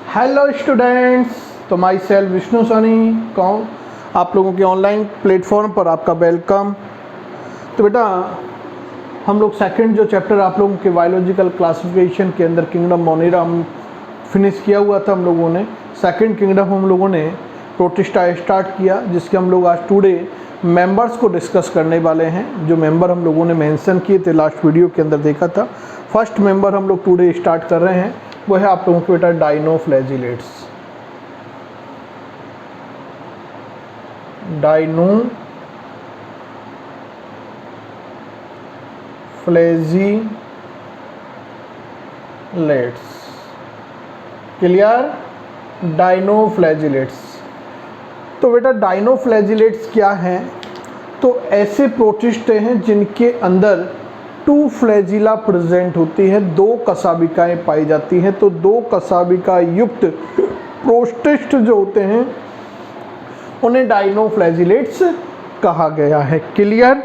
Hello students, तो my self Vishnu Sunny कौन आप लोगों के ऑनलाइन प्लेटफॉर्म पर आपका वेलकम। तो बेटा हम लोग सेकंड जो चैप्टर आप लोगों के बायोलॉजिकल क्लासिफिकेशन के अंदर किंगडम मोनेरा हम फिनिश किया हुआ था। हम लोगों ने सेकंड किंगडम हम लोगों ने प्रोटिस्टा स्टार्ट किया, जिसके हम लोग आज टुडे मेंबर्स को डिस्कस करने वाले हैं। जो मेंबर हम लोगों ने मेंशन किए थे लास्ट वीडियो के अंदर देखा था। फर्स्ट मेंबर हम लोग टुडे स्टार्ट कर रहे हैं, वो है आप लोगों के बेटा डाइनोफ्लैजिलेट्स। Dinoflagellates, clear? डाइनोफ्लैजिलेट्स। तो बेटा डाइनोफ्लैजिलेट्स क्या हैं? तो ऐसे प्रोटिस्ट हैं जिनके अंदर टू फ्लैजिला प्रेजेंट होती है, दो कशाबिकाएँ पाई जाती हैं। तो दो कशाबिका युक्त प्रोटिस्ट जो होते हैं उन्हें डाइनोफ्लैजिलेट्स कहा गया है। क्लियर?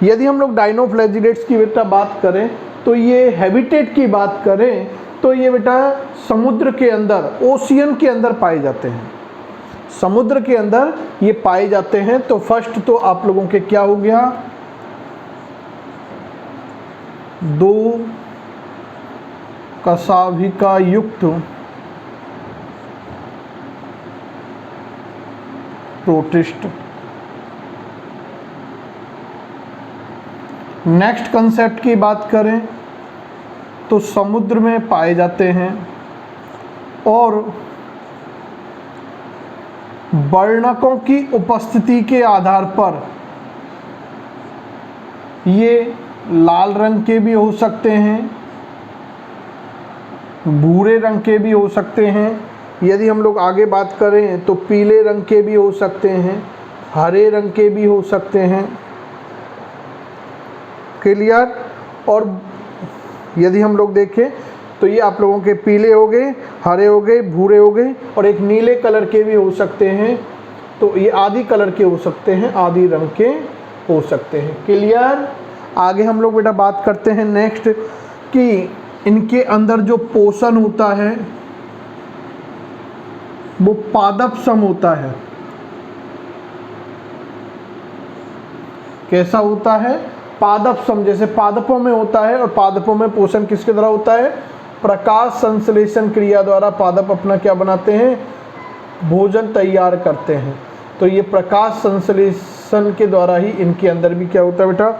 यदि हम लोग डाइनोफ्लैजिलेट्स की बेटा बात करें तो ये हैबिटेट की बात करें तो ये बेटा समुद्र के अंदर, ओशियन के अंदर पाए जाते हैं। समुद्र के अंदर ये पाए जाते हैं। तो फर्स्ट तो आप लोगों के क्या हो गया, दो कशाभिका युक्त प्रोटिस्ट। नेक्स्ट कंसेप्ट की बात करें तो समुद्र में पाए जाते हैं और वर्णकों की उपस्थिति के आधार पर ये लाल रंग के भी हो सकते हैं, भूरे रंग के भी हो सकते हैं। यदि हम लोग आगे बात करें तो पीले रंग के भी हो सकते हैं, हरे रंग के भी हो सकते हैं। क्लियर? और यदि हम लोग देखें तो ये आप लोगों के पीले हो गए, हरे हो गए, भूरे हो गए और एक नीले कलर के भी हो सकते हैं। तो ये आदि कलर के हो सकते हैं, आदि रंग के हो सकते हैं। क्लियर? आगे हम लोग बेटा बात करते हैं नेक्स्ट कि इनके अंदर जो पोषण होता है वो पादप सम होता है। कैसा होता है? पादप सम। जैसे पादपों में होता है, और पादपों में पोषण किसके द्वारा होता है? प्रकाश संश्लेषण क्रिया द्वारा पादप अपना क्या बनाते हैं? भोजन तैयार करते हैं। तो ये प्रकाश संश्लेषण के द्वारा ही इनके अंदर भी क्या होता है बेटा?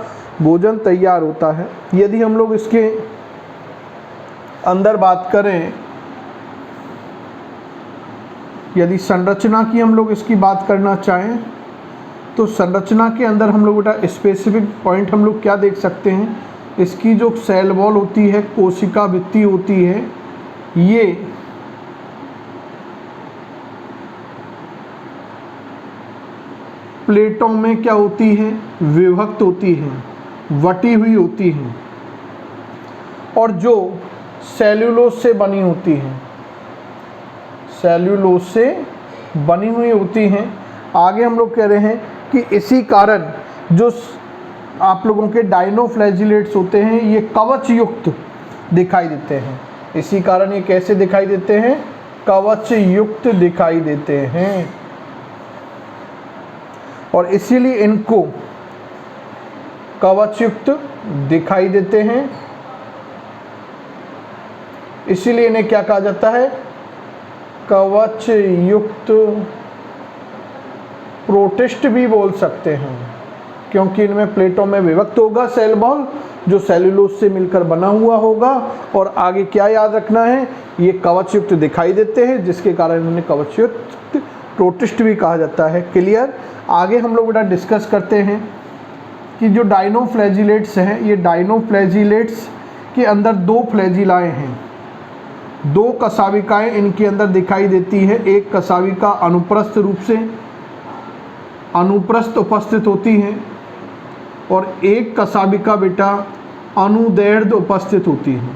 भोजन तैयार होता है। यदि हम लोग इसके अंदर बात करें, यदि संरचना की हम लोग इसकी बात करना चाहें तो संरचना के अंदर हम लोग बेटा स्पेसिफिक पॉइंट हम लोग क्या देख सकते हैं? इसकी जो सेल वॉल होती है, कोशिका भित्ति होती है, ये प्लेटों में क्या होती है? विभक्त होती है, वटी हुई होती हैं, और जो सेल्यूलोज से बनी होती हैं, सेल्यूलोज से बनी हुई होती हैं। आगे हम लोग कह रहे हैं कि इसी कारण जो आप लोगों के डाइनोफ्लैजिलेट्स होते हैं ये कवच युक्त दिखाई देते हैं। इसी कारण ये कैसे दिखाई देते हैं? कवच युक्त दिखाई देते हैं, और इसीलिए इनको कवच युक्त दिखाई देते हैं। इसीलिए इन्हें क्या कहा जाता है? कवच युक्त प्रोटिस्ट भी बोल सकते हैं, क्योंकि इनमें प्लेटों में विभक्त होगा सेल वॉल, जो सेल्यूलोज से मिलकर बना हुआ होगा। और आगे क्या याद रखना है? ये कवच युक्त दिखाई देते हैं, जिसके कारण इन्हें कवच युक्त प्रोटिस्ट भी कहा जाता है। क्लियर? आगे हम लोग बेटा डिस्कस करते हैं कि जो डाइनोफ्लैजिलेट्स हैं, ये डाइनोफ्लैजिलेट्स के अंदर दो फ्लैजिलाएँ हैं, दो कशाबिकाएँ इनके अंदर दिखाई देती है। एक कशाबिका अनुप्रस्थ रूप से अनुप्रस्थ उपस्थित होती है, और एक कशाबिका बेटा अनुदैर्ध्य उपस्थित होती है।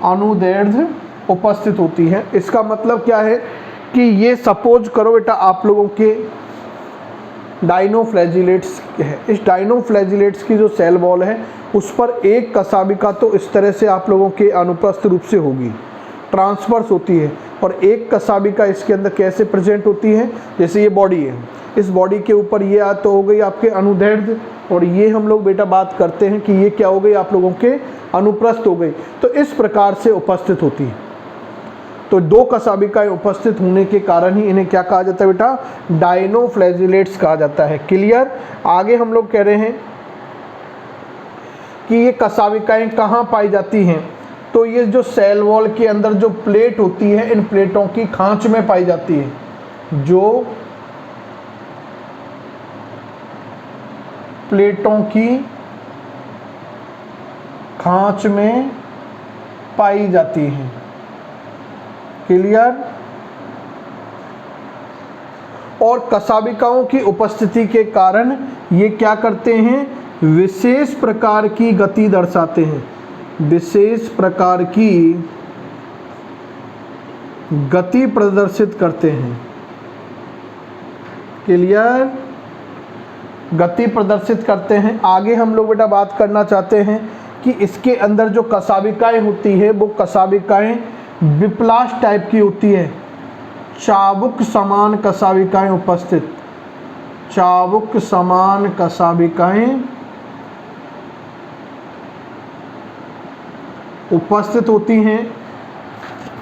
अनुदैर्ध्य उपस्थित होती है। इसका मतलब क्या है कि ये सपोज करो बेटा आप लोगों के डायनोफ्लैजिलेट्स है। इस डायनोफ्लैजिलेट्स की जो सेल वॉल है उस पर एक कसाबिका तो इस तरह से आप लोगों के अनुप्रस्थ रूप से होगी, ट्रांसवर्स होती है, और एक कसाबिका इसके अंदर कैसे प्रेजेंट होती है, जैसे ये बॉडी है, इस बॉडी के ऊपर ये तो हो गई आपके अनुदैर्ध्य, और ये हम लोग बेटा बात करते हैं कि ये क्या हो गई आप लोगों के अनुप्रस्थ हो गई। तो इस प्रकार से उपस्थित होती है। तो दो कसाबिकाएं उपस्थित होने के कारण ही इन्हें क्या कहा जाता है बेटा, डायनोफ्लैजिलेट्स कहा जाता है। क्लियर। आगे हम लोग कह रहे हैं कि ये कसाबिकाएं कहाँ पाई जाती हैं, तो ये जो सेल वॉल के अंदर जो प्लेट होती है, इन प्लेटों की खांच में पाई जाती है। जो प्लेटों की खांच में पाई जाती हैं। क्लियर। और कसाबिकाओं की उपस्थिति के कारण ये क्या करते हैं, विशेष प्रकार की गति दर्शाते हैं, विशेष प्रकार की गति प्रदर्शित करते हैं। क्लियर। गति प्रदर्शित करते हैं। आगे हम लोग बेटा बात करना चाहते हैं कि इसके अंदर जो कसाबिकाएं होती है वो कसाबिकाएं विप्लास टाइप की होती है, चाबुक समान कसाबिकाएं उपस्थित, चाबुक समान कसाबिकाएं उपस्थित होती हैं।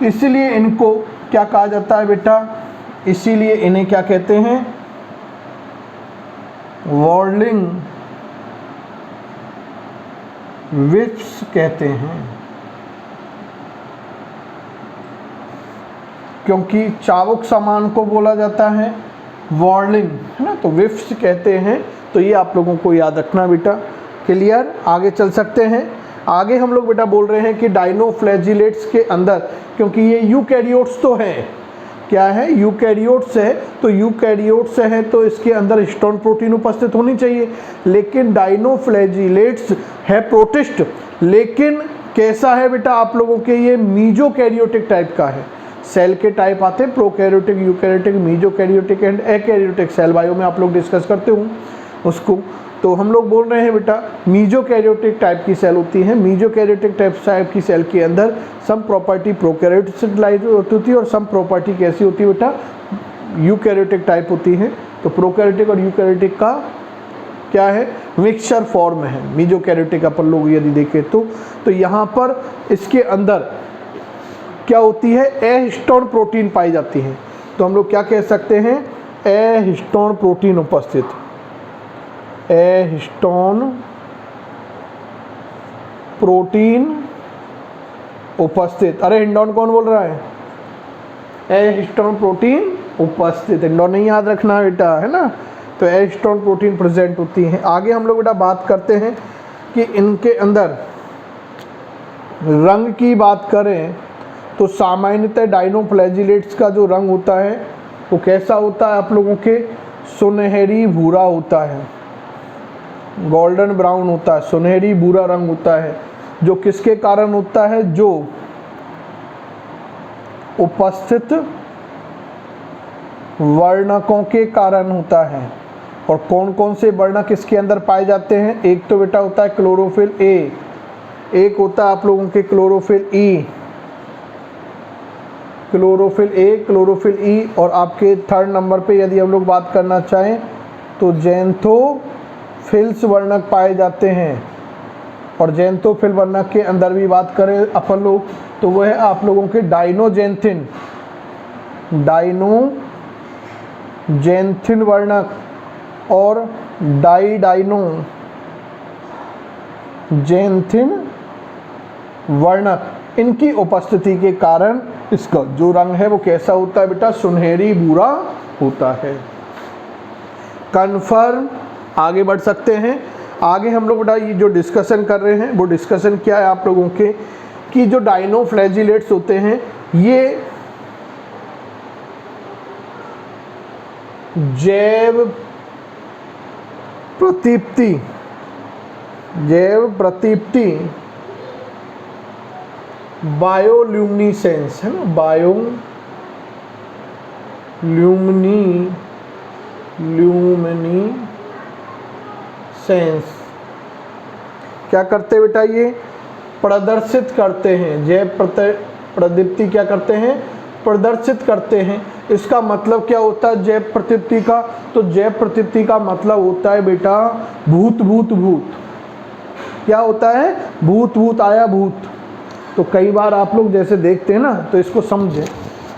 इसीलिए इनको क्या कहा जाता है बेटा, इसीलिए इन्हें क्या कहते हैं, वॉर्लिंग विप्स कहते हैं। क्योंकि चाबुक समान को बोला जाता है वॉर्लिंग, है ना, तो विप्स कहते हैं। तो ये आप लोगों को याद रखना बेटा। क्लियर। आगे चल सकते हैं। आगे हम लोग बेटा बोल रहे हैं कि डायनोफ्लैजिलेट्स के अंदर, क्योंकि ये यूकैरियोट्स तो हैं, क्या है, यूकैरियोट्स है, तो यूकैरियोट्स है तो इसके अंदर हिस्टोन प्रोटीन उपस्थित होनी चाहिए। लेकिन डायनोफ्लैजिलेट्स है प्रोटिस्ट, लेकिन कैसा है बेटा आप लोगों के, ये मीजोकैरियोटिक टाइप का है। सेल के टाइप आते हैं prokaryotic, eukaryotic, mesokaryotic and akaryotic. Cell bio में आप लोग डिस्कस करते हो उसको। तो हम लोग बोल रहे हैं बेटा मीजोकैरियोटिक टाइप की सेल होती है। मीजोकैरियोटिक टाइप की सेल के अंदर सम प्रॉपर्टी प्रोकैरियोटिक से रिलेटेड होती है और सम प्रॉपर्टी कैसी होती है बेटा, यूकैरियोटिक टाइप होती है। तो प्रोकैरियोटिक और यूकैरियोटिक का क्या है, मिक्सचर फॉर्म है मीजोकैरियोटिक अपन लोग यदि देखें तो यहाँ पर इसके अंदर क्या होती है, ए हिस्टोन प्रोटीन पाई जाती है। तो हम लोग क्या कह सकते हैं, ए हिस्टोन प्रोटीन उपस्थित, ए हिस्टोन प्रोटीन उपस्थित। अरे हिंडोन कौन बोल रहा है, ए हिस्टोन प्रोटीन उपस्थित। हिंडोन नहीं याद रखना बेटा, है ना। तो ए हिस्टोन प्रोटीन प्रेजेंट होती है। आगे हम लोग बेटा बात करते हैं कि इनके अंदर रंग की बात करें तो सामान्यतः डायनोफ्लैजिलेट्स का जो रंग होता है वो कैसा होता है आप लोगों के, सुनहरी भूरा होता है, गोल्डन ब्राउन होता है, सुनहरी भूरा रंग होता है। जो किसके कारण होता है, जो उपस्थित वर्णकों के कारण होता है। और कौन कौन से वर्णक इसके अंदर पाए जाते हैं, एक तो बेटा होता है क्लोरोफिल ए, एक होता है आप लोगों के chlorophyll E, chlorophyll A, chlorophyll ई, और आपके थर्ड नंबर पे यदि हम लोग बात करना चाहें तो ज़ैंथोफिल्स वर्णक पाए जाते हैं। और ज़ैंथोफिल वर्णक के अंदर भी बात करें अपन लोग तो वह है आप लोगों के डायनोजेंथिन, डायनोजेंथिन वर्णक और डाइडाइनोजेंथिन वर्णक। इनकी उपस्थिति के कारण इसका जो रंग है वो कैसा होता है बेटा, सुनहरी भूरा होता है। कन्फर्म। आगे बढ़ सकते हैं। आगे हम लोग बेटा ये जो डिस्कशन कर रहे हैं वो डिस्कशन क्या है आप लोगों के, कि जो डायनोफ्लैजिलेट्स होते हैं ये जैव प्रदीप्ति बायोल्यूमिनेसेंस, है ना, बायोल्यूमिनेसेंस ल्यूमिनेसेंस। क्या करते बेटा, ये प्रदर्शित करते हैं, जय प्रदीप्ति क्या करते हैं, प्रदर्शित करते हैं। इसका मतलब क्या होता है जय प्रदीप्ति का, तो जय प्रदीप्ति का मतलब होता है बेटा भूत भूत भूत। क्या होता है, भूत भूत आया भूत। तो कई बार आप लोग जैसे देखते हैं ना, तो इसको समझें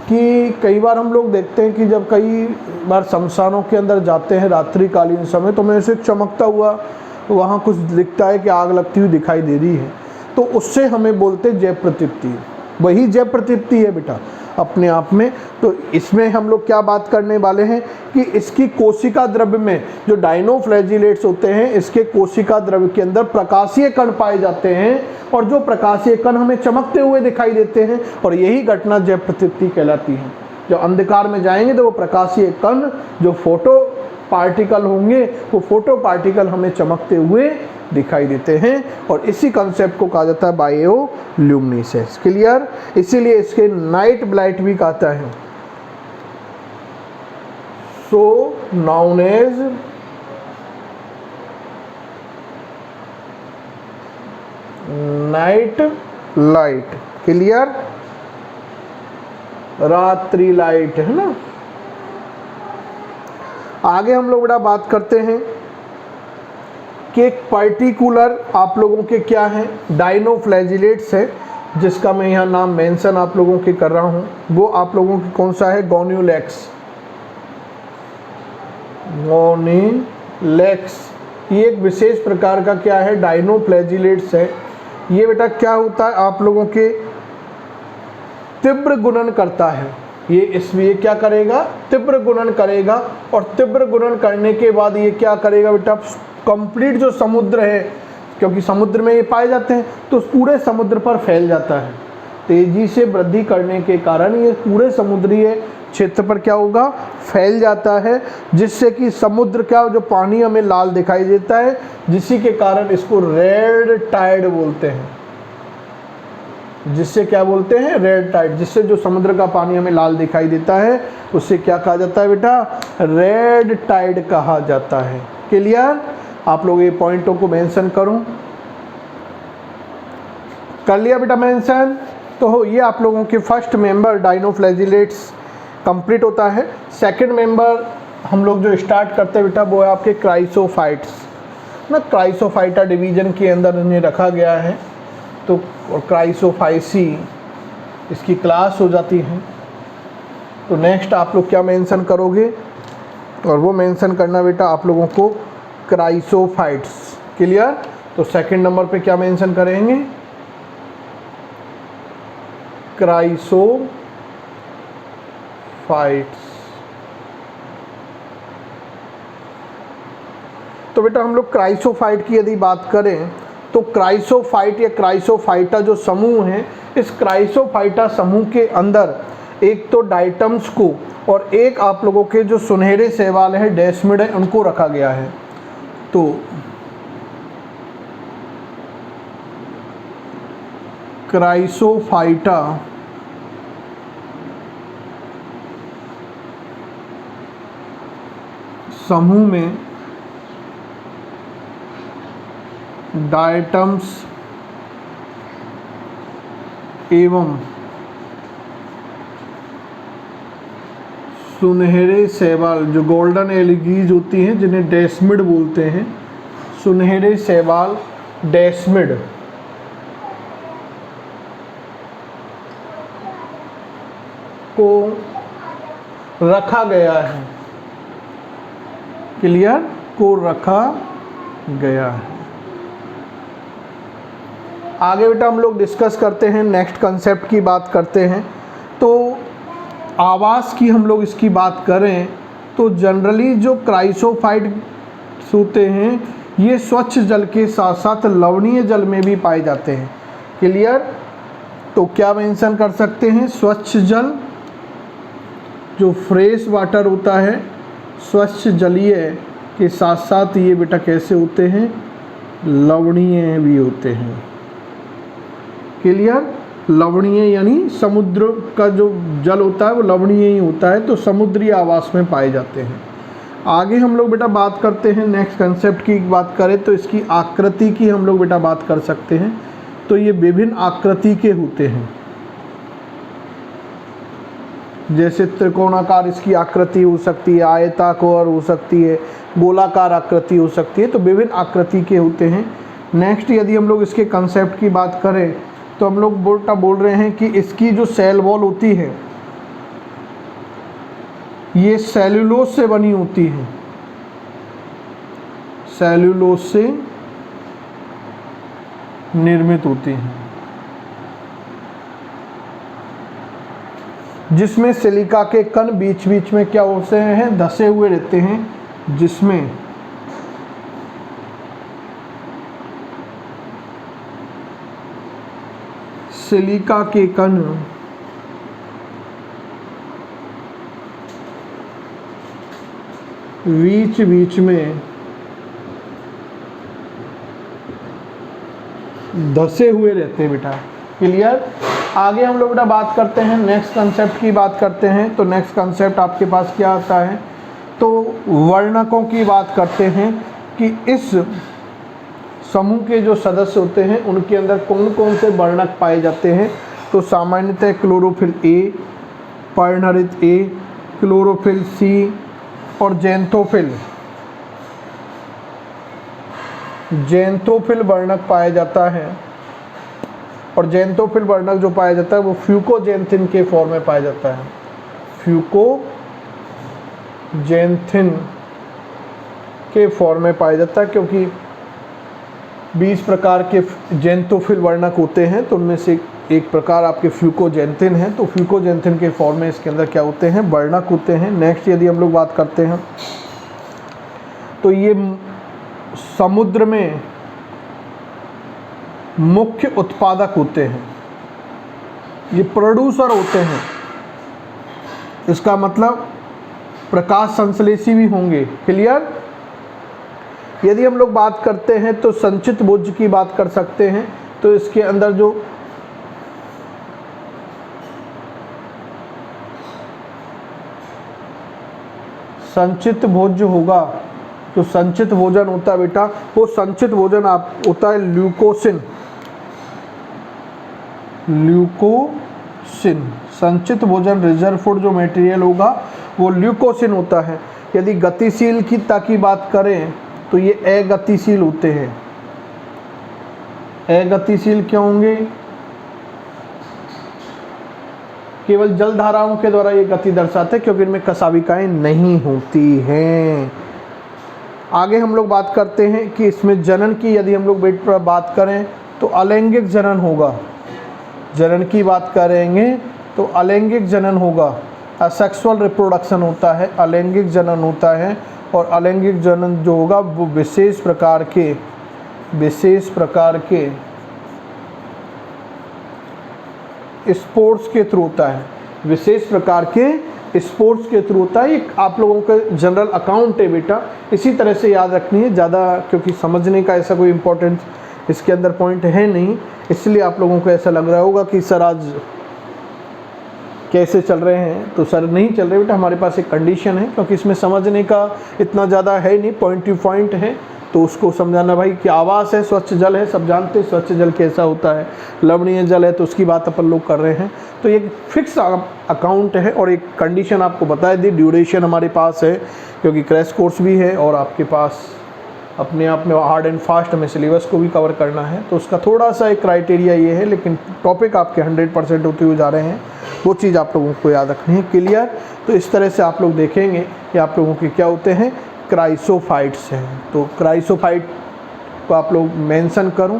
कि कई बार हम लोग देखते हैं कि जब कई बार शमशानों के अंदर जाते हैं रात्रिकालीन समय, तो में से चमकता हुआ वहाँ कुछ दिखता है कि आग लगती हुई दिखाई दे रही है, तो उससे हमें बोलते जय प्रतीप्ति। वही जय प्रतीप्ति है बेटा अपने आप में। तो इसमें हम लोग क्या बात करने वाले हैं कि इसकी कोशिका द्रव्य में जो डायनोफ्लैजिलेट्स होते हैं, इसके कोशिका द्रव्य के अंदर प्रकाशीय कण पाए जाते हैं, और जो प्रकाशीय कण हमें चमकते हुए दिखाई देते हैं, और यही घटना जय प्रतीप्ति कहलाती है। जब अंधकार में जाएंगे तो वो प्रकाशीय कण जो फोटो पार्टिकल होंगे, वो फोटो पार्टिकल हमें चमकते हुए दिखाई देते हैं, और इसी कंसेप्ट को कहा जाता है बायोल्यूमिनेसेंस। क्लियर? इसीलिए इसके नाइट ब्लाइट भी कहता है, so noun as night light. Clear? रात्रि लाइट है ना। आगे हम लोग बड़ा बात करते हैं कि एक पर्टिकुलर आप लोगों के क्या हैं, डायनोफ्लैजिलेट्स है, जिसका मैं यहाँ नाम मेंशन आप लोगों के कर रहा हूँ। वो आप लोगों की कौन सा है, गोन्यूलेक्स। गोन्यूलेक्स ये एक विशेष प्रकार का क्या है, डायनोफ्लैजिलेट्स है। ये बेटा क्या होता है, आप लोगों के तीव्र गुणन करता है। ये इसलिए क्या करेगा, तीव्र गुणन करेगा, और तीव्र गुणन करने के बाद ये क्या करेगा बेटा, कंप्लीट जो समुद्र है, क्योंकि समुद्र में ये पाए जाते हैं, तो पूरे समुद्र पर फैल जाता है। तेजी से वृद्धि करने के कारण ये पूरे समुद्रीय क्षेत्र पर क्या होगा, फैल जाता है, जिससे कि समुद्र क्या, जो पानी हमें लाल दिखाई देता है, जिसी के कारण इसको रेड टाइड बोलते हैं। जिससे क्या बोलते हैं, रेड टाइड। जिससे जो समुद्र का पानी हमें लाल दिखाई देता है, उससे क्या कहा जाता है बेटा, रेड टाइड कहा जाता है। क्लियर? आप लोग ये पॉइंटों को मेंशन करूं, कर लिया बेटा मेंशन। तो ये आप लोगों के फर्स्ट मेंबर डायनोफ्लैजिलेट्स कंप्लीट होता है। सेकंड मेंबर हम लोग जो स्टार्ट करते हैं बेटा, वो है आपके क्राइसोफाइट्स ना। क्राइसोफाइटा डिवीजन के अंदर इन्हें रखा गया है, तो क्राइसोफाइसी इसकी क्लास हो जाती है। तो नेक्स्ट आप लोग क्या मेंशन करोगे, और वो मेंशन करना बेटा आप लोगों को क्राइसोफाइट्स। क्लियर? तो सेकंड नंबर पे क्या मेंशन करेंगे, क्राइसोफाइट्स। तो बेटा हम लोग क्राइसोफाइट की यदि बात करें, तो क्राइसोफाइट या क्राइसोफाइटा जो समूह है, इस क्राइसोफाइटा समूह के अंदर एक तो डाइटम्स को और एक आप लोगों के जो सुनहरे शैवाल है, डेस्मिड है, उनको रखा गया है। तो क्राइसोफाइटा समूह में डाइटम्स एवं सुनहरे शैवाल, जो गोल्डन एलगीज होती हैं, जिन्हें डेस्मिड बोलते हैं, सुनहरे शैवाल डेस्मिड को रखा गया है। क्लियर? को रखा गया है। आगे बेटा हम लोग डिस्कस करते हैं, नेक्स्ट कंसेप्ट की बात करते हैं। तो आवास की हम लोग इसकी बात करें, तो जनरली जो क्राइसोफाइट्स होते हैं, ये स्वच्छ जल के साथ साथ लवणीय जल में भी पाए जाते हैं। क्लियर? तो क्या मेंशन कर सकते हैं, स्वच्छ जल, जो फ्रेश वाटर होता है, स्वच्छ जलीय के साथ साथ ये बेटा कैसे होते हैं, लवणीय भी होते हैं। क्लियर? लवणीय यानी समुद्र का जो जल होता है वो लवणीय ही होता है, तो समुद्री आवास में पाए जाते हैं। आगे हम लोग बेटा बात करते हैं नेक्स्ट कंसेप्ट की बात करें तो इसकी आकृति की हम लोग बेटा बात कर सकते हैं। तो ये विभिन्न आकृति के होते हैं, जैसे त्रिकोणाकार इसकी आकृति हो सकती है, आयताकार हो सकती है, गोलाकार आकृति हो सकती है, तो विभिन्न आकृति के होते हैं। नेक्स्ट यदि हम लोग इसके कंसेप्ट की बात करें तो हम लोग बेटा बोल रहे हैं कि इसकी जो सेल वॉल होती है ये सेल्यूलोज से बनी होती है, सेल्यूलोज से निर्मित होती है, जिसमें सिलिका के कण बीच बीच में क्या होते हैं, धसे हुए रहते हैं, जिसमें सिलिका के कण बीच बीच में धसे हुए रहते हैं बेटा। क्लियर। आगे हम लोग बेटा बात करते हैं नेक्स्ट कंसेप्ट की बात करते हैं। तो नेक्स्ट कंसेप्ट आपके पास क्या आता है, तो वर्णकों की बात करते हैं कि इस समूह के जो सदस्य होते हैं उनके अंदर कौन कौन से वर्णक पाए जाते हैं। तो सामान्यतः क्लोरोफिल ए, पर्णहरित ए, क्लोरोफिल सी और ज़ैंथोफिल वर्णक पाया जाता है। और ज़ैंथोफिल वर्णक जो पाया जाता है वो फ्यूकोजेंथिन के फॉर्म में पाया जाता है, फ्यूकोजेंथिन के फॉर्म में पाया जाता है, क्योंकि 20 प्रकार के ज़ैंथोफिल वर्णक होते हैं तो उनमें से एक प्रकार आपके फ्यूकोजेंथिन है। तो फ्यूकोजेंथिन के फॉर्म में इसके अंदर क्या होते हैं, वर्णक होते हैं। नेक्स्ट यदि हम लोग बात करते हैं तो ये समुद्र में मुख्य उत्पादक होते हैं, ये प्रोड्यूसर होते हैं। इसका मतलब प्रकाश संश्लेषी भी होंगे। क्लियर। यदि हम लोग बात करते हैं तो संचित भोज्य की बात कर सकते हैं। तो इसके अंदर जो संचित भोज्य होगा, जो संचित भोजन होता है बेटा, वो संचित भोजन आप होता है ल्यूकोसिन। संचित भोजन रिजर्व फूड जो मटेरियल होगा वो ल्यूकोसिन होता है। यदि गतिशील की बात करें तो ये अगतिशील होते हैं। अगतिशील क्यों होंगे, केवल जल धाराओं के द्वारा ये गति दर्शाते हैं, क्योंकि इनमें कशाभिकाएं नहीं होती हैं। आगे हम लोग बात करते हैं कि इसमें जनन की यदि हम लोग वेट पर बात करें तो अलैंगिक जनन होगा। जनन की बात करेंगे तो अलैंगिक जनन होगा, असेक्सुअल रिप्रोडक्शन होता है, अलैंगिक जनन होता है। और अलैंगिक जनन जो होगा वो विशेष प्रकार के स्पोर्ट्स के थ्रू होता है, विशेष प्रकार के स्पोर्ट्स के थ्रू होता है। एक आप लोगों का जनरल अकाउंट है बेटा, इसी तरह से याद रखनी है ज़्यादा, क्योंकि समझने का ऐसा कोई इम्पोर्टेंट इसके अंदर पॉइंट है नहीं, इसलिए आप लोगों को ऐसा लग रहा होगा कि सर आज कैसे चल रहे हैं। तो सर नहीं चल रहे बेटा, हमारे पास एक कंडीशन है, क्योंकि इसमें समझने का इतना ज़्यादा है नहीं, पॉइंट टू पॉइंट है। तो उसको समझाना भाई कि आवास है, स्वच्छ जल है, सब जानते हैं स्वच्छ जल कैसा होता है, लवणीय जल है, तो उसकी बात अपन लोग कर रहे हैं। तो एक फिक्स अकाउंट है और एक कंडीशन आपको बता दी, ड्यूरेशन हमारे पास है, क्योंकि क्रैश कोर्स भी है और आपके पास अपने आप में हार्ड एंड फास्ट हमें सिलेबस को भी कवर करना है। तो उसका थोड़ा सा एक क्राइटेरिया ये है, लेकिन टॉपिक आपके 100% होते हुए जा रहे हैं, वो चीज़ आप लोगों को याद रखनी है। क्लियर। तो इस तरह से आप लोग देखेंगे कि आप लोगों के क्या होते हैं, क्राइसोफाइट्स हैं। तो क्राइसोफाइट को आप लोग मेंशन करूं,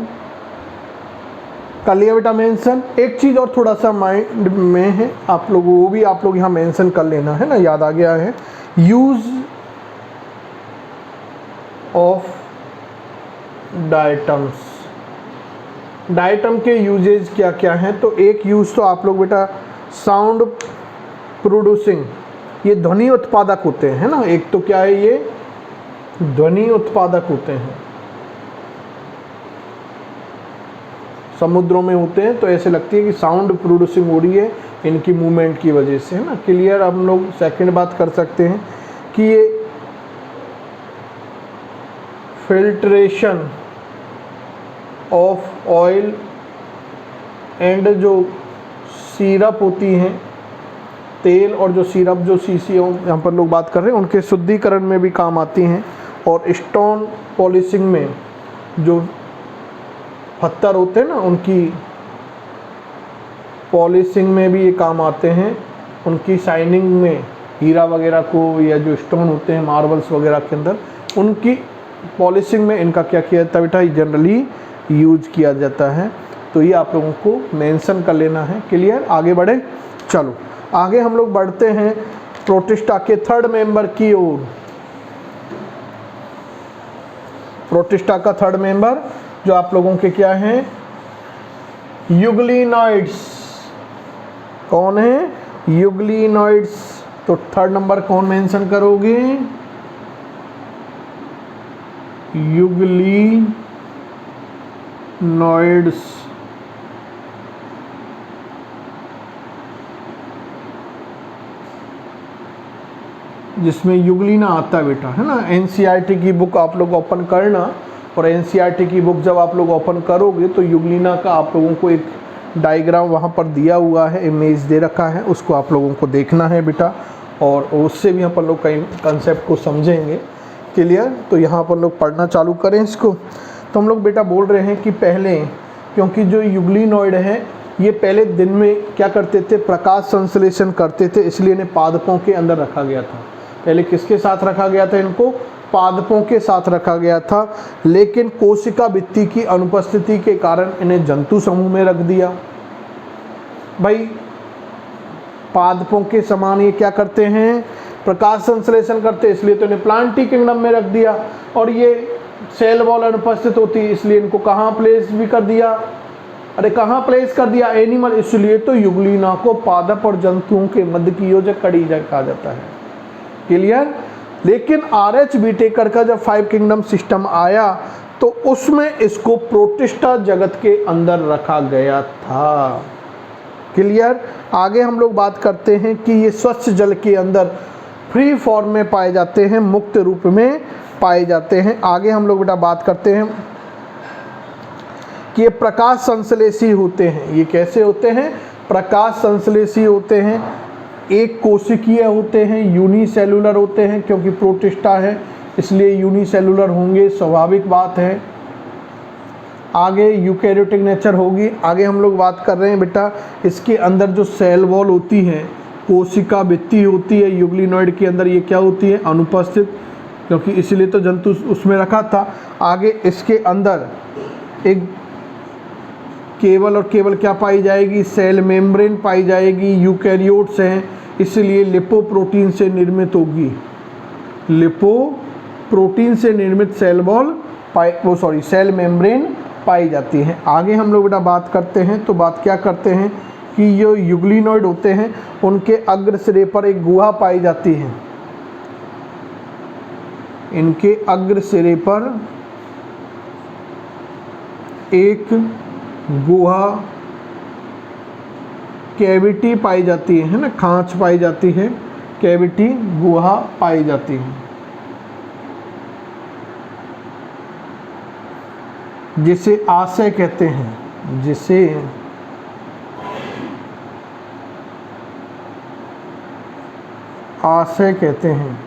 कर लिया बेटा मेंशन। एक चीज़ और थोड़ा सा माइंड में है आप लोग, वो भी आप लोग यहाँ मेंशन कर लेना है ना, याद आ गया है। यूज ऑफ डायटम्स, डायटम के यूजेज क्या क्या हैं। तो एक यूज तो आप लोग बेटा साउंड प्रोड्यूसिंग, ये ध्वनि उत्पादक होते हैं ना, एक तो क्या है ये ध्वनि उत्पादक होते हैं, समुद्रों में होते हैं, तो ऐसे लगती है कि साउंड प्रोड्यूसिंग हो रही है इनकी मूवमेंट की वजह से, है ना। क्लियर। हम लोग सेकंड बात कर सकते हैं कि ये फिल्ट्रेशन ऑफ ऑयल एंड जो सिरप होती हैं, तेल और जो सिरप जो सीसीओ यहाँ पर लोग बात कर रहे हैं, उनके शुद्धिकरण में भी काम आती हैं। और स्टोन पॉलिशिंग में जो पत्थर होते हैं ना, उनकी पॉलिशिंग में भी ये काम आते हैं। उनकी शाइनिंग में हीरा वगैरह को, या जो स्टोन होते हैं मार्बल्स वगैरह के अंदर, उनकी पॉलिशिंग में इनका क्या किया जाता है बेटा, जनरली यूज किया जाता है। तो ये आप लोगों को मेंशन कर लेना है। क्लियर? आगे बढ़े। चलो आगे हम लोग बढ़ते हैं प्रोटिस्टा के थर्ड मेंबर की ओर। प्रोटिस्टा का थर्ड मेंबर जो आप लोगों के क्या हैं, यूग्लिनॉइड्स। कौन है? यूग्लिनॉइड्स। तो थर्ड नंबर कौन मेंशन करोगे? यूग्लिनॉइड्स। जिसमें यूग्लिना आता है बेटा, है ना। एनसीईआरटी की बुक आप लोग ओपन करना, और एनसीईआरटी की बुक जब आप लोग ओपन करोगे तो यूग्लिना का आप लोगों को एक डायग्राम वहाँ पर दिया हुआ है, इमेज दे रखा है, उसको आप लोगों को देखना है बेटा, और उससे भी अपन लोग कई कंसेप्ट को समझेंगे। क्लियर? तो यहाँ अपन लोग पढ़ना चालू करें इसको। तो हम लोग बेटा बोल रहे हैं कि पहले, क्योंकि जो यूग्लिनॉइड है ये पहले दिन में क्या करते थे, प्रकाश संश्लेषण करते थे, इसलिए इन्हें पादपों के अंदर रखा गया था। पहले किसके साथ रखा गया था? इनको पादपों के साथ रखा गया था। लेकिन कोशिका भित्ति की अनुपस्थिति के कारण इन्हें जंतु समूह में रख दिया। भाई पादपों के समान ये क्या करते हैं, प्रकाश संश्लेषण करते, इसलिए तो इन्हें प्लांट किंगडम में रख दिया। और ये सेल वॉल अनुपस्थित होती, इसलिए इनको कहाँ प्लेस भी कर दिया? अरे कहाँ प्लेस कर दिया? एनिमल। इसलिए तो यूग्लिना को पादप और जंतुओं के मध्य की योजक कड़ी कहा जाता है। क्लियर? लेकिन RH विटेकर का जब 5 किंगडम सिस्टम आया तो उसमें इसको प्रोटिस्टा जगत के अंदर रखा गया था। क्लियर? आगे हम लोग बात करते हैं कि ये स्वच्छ जल के अंदर फ्री फॉर्म में पाए जाते हैं, मुक्त रूप में पाए जाते हैं। आगे हम लोग बेटा बात करते हैं कि ये प्रकाश संश्लेषी होते हैं। ये कैसे होते हैं? प्रकाश संश्लेषी होते हैं, एक कोशिकीय होते हैं, यूनिसेलुलर होते हैं, क्योंकि प्रोटिस्टा है इसलिए यूनिसेलुलर होंगे, स्वाभाविक बात है। आगे यूकैरियोटिक नेचर होगी। आगे हम लोग बात कर रहे हैं बेटा, इसके अंदर जो सेल वॉल होती है, कोशिका भित्ति होती है, यूग्लिनॉइड के अंदर ये क्या होती है? अनुपस्थित, क्योंकि इसलिए तो जंतु उसमें रखा था। आगे इसके अंदर एक केवल और केवल क्या पाई जाएगी? सेल मेम्ब्रेन पाई जाएगी। यूकैरियोट्स हैं इसलिए लिपोप्रोटीन से निर्मित होगी। लिपोप्रोटीन से निर्मित सेल वॉल सेल मेम्ब्रेन पाई जाती है। आगे हम लोग बेटा बात करते हैं, तो बात क्या करते हैं कि जो यूग्लिनॉइड होते हैं उनके अग्र सिरे पर एक गुहा पाई जाती है। इनके अग्र सिरे पर एक गुहा, कैविटी पाई जाती है ना, खांच पाई जाती है, कैविटी, गुहा पाई जाती है, जिसे आशय कहते हैं, जिसे आशय कहते हैं।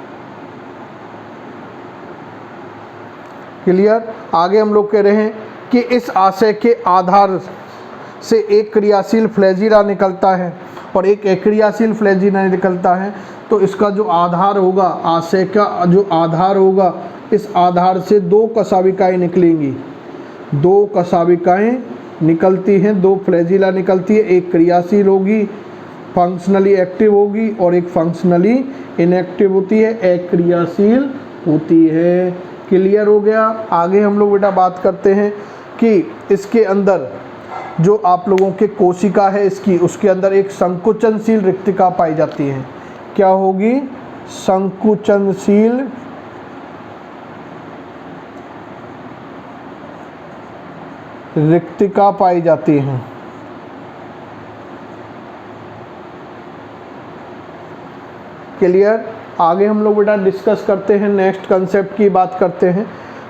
क्लियर? आगे हम लोग कह रहे हैं कि इस आशय के आधार से एक क्रियाशील फ्लैजिला निकलता है और एक अक्रियाशील फ्लैजिला निकलता है। तो इसका जो आधार होगा, आशय का जो आधार होगा, इस आधार से 2 कशाविकाएँ निकलेंगी। 2 कशाविकाएँ निकलती हैं, 2 फ्लैजिला निकलती है। एक क्रियाशील होगी, फंक्शनली एक्टिव होगी, और एक फंक्शनली इनएक्टिव होती है, अक्रियाशील होती है। क्लियर हो गया? आगे हम लोग बेटा बात करते हैं कि इसके अंदर जो आप लोगों के कोशिका है इसकी, उसके अंदर एक संकुचनशील रिक्तिका पाई जाती है। क्या होगी? संकुचनशील रिक्तिका पाई जाती है। क्लियर? आगे हम लोग बेटा डिस्कस करते हैं, नेक्स्ट कंसेप्ट की बात करते हैं।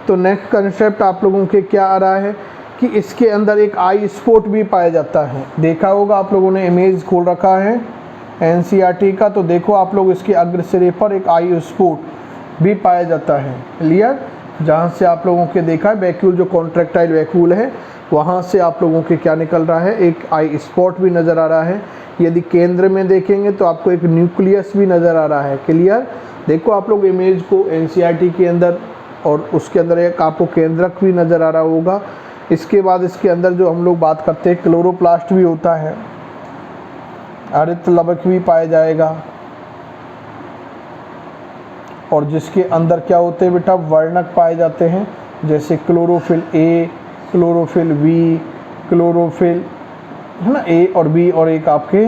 तो नेक्स्ट कंसेप्ट आप लोगों के क्या आ रहा है कि इसके अंदर एक आई स्पॉट भी पाया जाता है। देखा होगा आप लोगों ने, इमेज खोल रखा है एनसीईआरटी का, तो देखो आप लोग इसके अग्र सिरे पर एक आई स्पॉट भी पाया जाता है। क्लियर? जहाँ से आप लोगों के देखा है वैक्यूल, जो कॉन्ट्रैक्टाइल वैक्यूल है, वहाँ से आप लोगों के क्या निकल रहा है, एक आई स्पॉट भी नज़र आ रहा है। यदि केंद्र में देखेंगे तो आपको एक न्यूक्लियस भी नज़र आ रहा है। क्लियर? देखो आप लोग इमेज को एनसीईआरटी के अंदर, और उसके अंदर एक आपको केंद्रक भी नज़र आ रहा होगा। इसके बाद इसके अंदर जो हम लोग बात करते हैं क्लोरोप्लास्ट भी होता है, हरित लवक भी पाया जाएगा, और जिसके अंदर क्या होते हैं बेटा, वर्णक पाए जाते हैं, जैसे chlorophyll A, chlorophyll B, chlorophyll, है ना, ए और बी, और एक आपके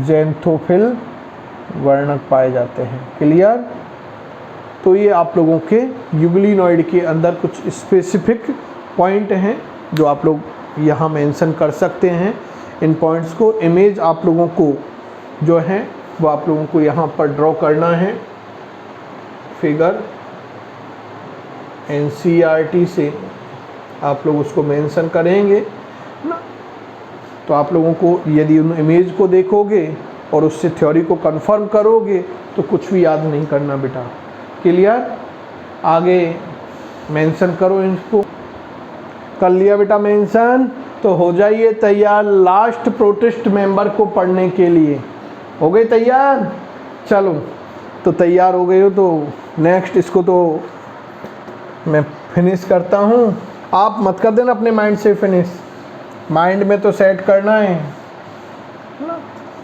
ज़ैंथोफिल वर्णक पाए जाते हैं। क्लियर? तो ये आप लोगों के यूग्लिनॉइड के अंदर कुछ स्पेसिफिक पॉइंट हैं जो आप लोग यहाँ मेंशन कर सकते हैं। इन पॉइंट्स को इमेज आप लोगों को जो है वो आप लोगों को यहाँ पर ड्रॉ करना है। फिगर एनसीईआरटी से आप लोग उसको मेंशन करेंगे ना, तो आप लोगों को यदि उन इमेज को देखोगे और उससे थ्योरी को कंफर्म करोगे तो कुछ भी याद नहीं करना बेटा। क्लियर? आगे मेंशन करो इसको। कर लिया बेटा मेंशन, तो हो जाइए तैयार लास्ट प्रोटेस्ट मेंबर को पढ़ने के लिए। हो गए तैयार? चलो, तो तैयार हो गए हो तो नेक्स्ट इसको तो मैं फिनिश करता हूँ। आप मत कर देना अपने माइंड से फिनिश, माइंड में तो सेट करना है ना।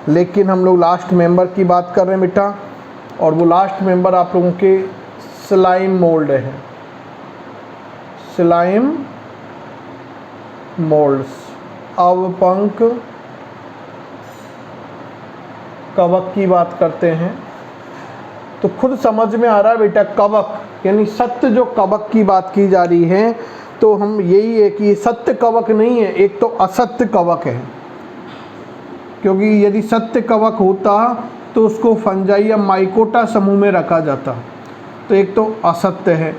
लेकिन हम लोग लास्ट मेंबर की बात कर रहे हैं बेटा, और वो लास्ट मेंबर आप लोगों के स्लाइम मोल्ड है। स्लाइम मोल्ड्स, अवपंक कवक की बात करते हैं, तो खुद समझ में आ रहा है बेटा, कवक यानी सत्य जो कवक की बात की जा रही है, तो हम यही है कि सत्य कवक नहीं है, एक तो असत्य कवक है। क्योंकि यदि सत्य कवक होता तो उसको फंजाई या माइकोटा समूह में रखा जाता, तो एक तो असत्य है।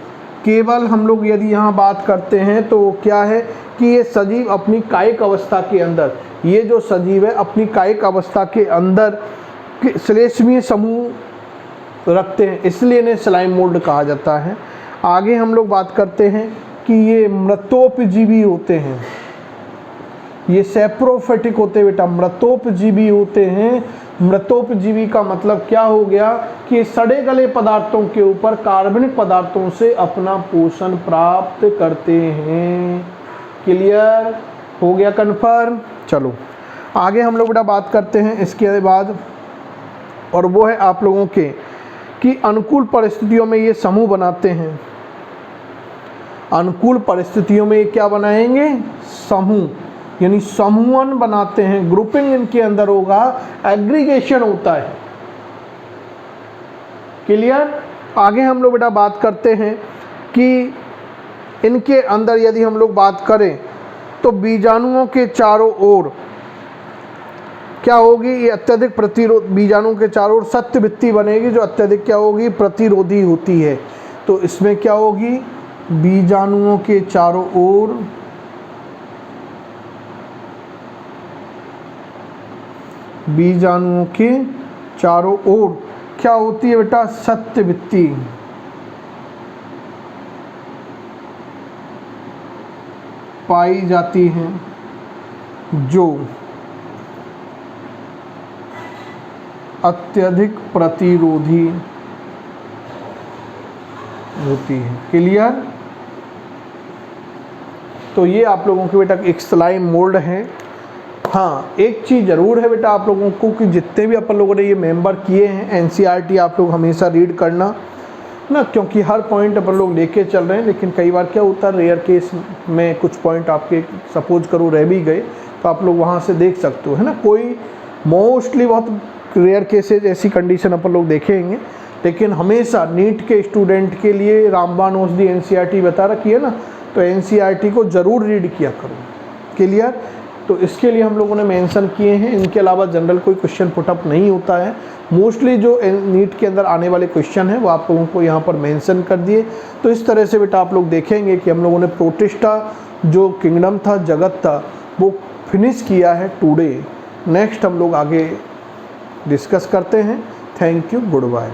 केवल हम लोग यदि यहाँ बात करते हैं तो क्या है कि ये सजीव अपनी कायिक अवस्था के अंदर, ये जो सजीव है अपनी कायिक अवस्था के अंदर श्लेष्मीय समूह रखते हैं, इसलिए इन्हें स्लाइम मोल्ड कहा जाता है। आगे हम लोग बात करते हैं कि ये मृतोपजीवी होते हैं, ये सैप्रोफाइटिक होते हैं बेटा, मृतोपजीवी होते हैं। मृतोपजीवी का मतलब क्या हो गया कि सड़े गले पदार्थों के ऊपर कार्बनिक पदार्थों से अपना पोषण प्राप्त करते हैं। क्लियर? हो गया कन्फर्म? चलो आगे हम लोग बेटा बात करते हैं इसके बाद, और वो है आप लोगों के कि अनुकूल परिस्थितियों में ये समूह बनाते हैं। अनुकूल परिस्थितियों में ये क्या बनाएंगे? समूह, यानी समूहन बनाते हैं। ग्रुपिंग इनके अंदर होगा, एग्रीगेशन होता है। क्लियर? आगे हम लोग बेटा बात करते हैं कि इनके अंदर यदि हम लोग बात करें तो बीजाणुओं के चारों ओर क्या होगी? ये अत्यधिक प्रतिरोध, बीजाणुओं के चारों ओर सत्य भित्ति बनेगी जो अत्यधिक क्या होगी? प्रतिरोधी होती है। तो इसमें क्या होगी? बीजाणुओं के चारों ओर बीजाणुओं के चारों ओर क्या होती है बेटा? सत्य भित्ति पाई जाती हैं जो अत्यधिक प्रतिरोधी होती है। क्लियर? तो ये आप लोगों के बेटा एक स्लाइम मोल्ड है। हाँ, एक चीज़ ज़रूर है बेटा आप लोगों को कि जितने भी अपन लोगों ने ये मेंबर किए हैं एनसीईआरटी आप लोग हमेशा रीड करना ना, क्योंकि हर पॉइंट अपन लोग लेके चल रहे हैं। लेकिन कई बार क्या होता है, रेयर केस में कुछ पॉइंट आपके सपोज करो रह भी गए तो आप लोग वहाँ से देख सकते हो, है ना। कोई मोस्टली बहुत रेयर केसेज ऐसी कंडीशन अपन लोग देखेंगे, लेकिन हमेशा नीट के स्टूडेंट के लिए रामबाण औषधि एनसीईआरटी बता रखी है ना, तो एनसीईआरटी को ज़रूर रीड किया करो। क्लियर? तो इसके लिए हम लोगों ने मेंशन किए हैं। इनके अलावा जनरल कोई क्वेश्चन पुटअप नहीं होता है। मोस्टली जो नीट के अंदर आने वाले क्वेश्चन हैं वो आप लोगों को यहाँ पर मेंशन कर दिए। तो इस तरह से बेटा आप लोग देखेंगे कि हम लोगों ने प्रोटिस्टा जो किंगडम था, जगत था, वो फिनिश किया है टुडे। नेक्स्ट हम लोग आगे डिस्कस करते हैं। Thank you, good bye.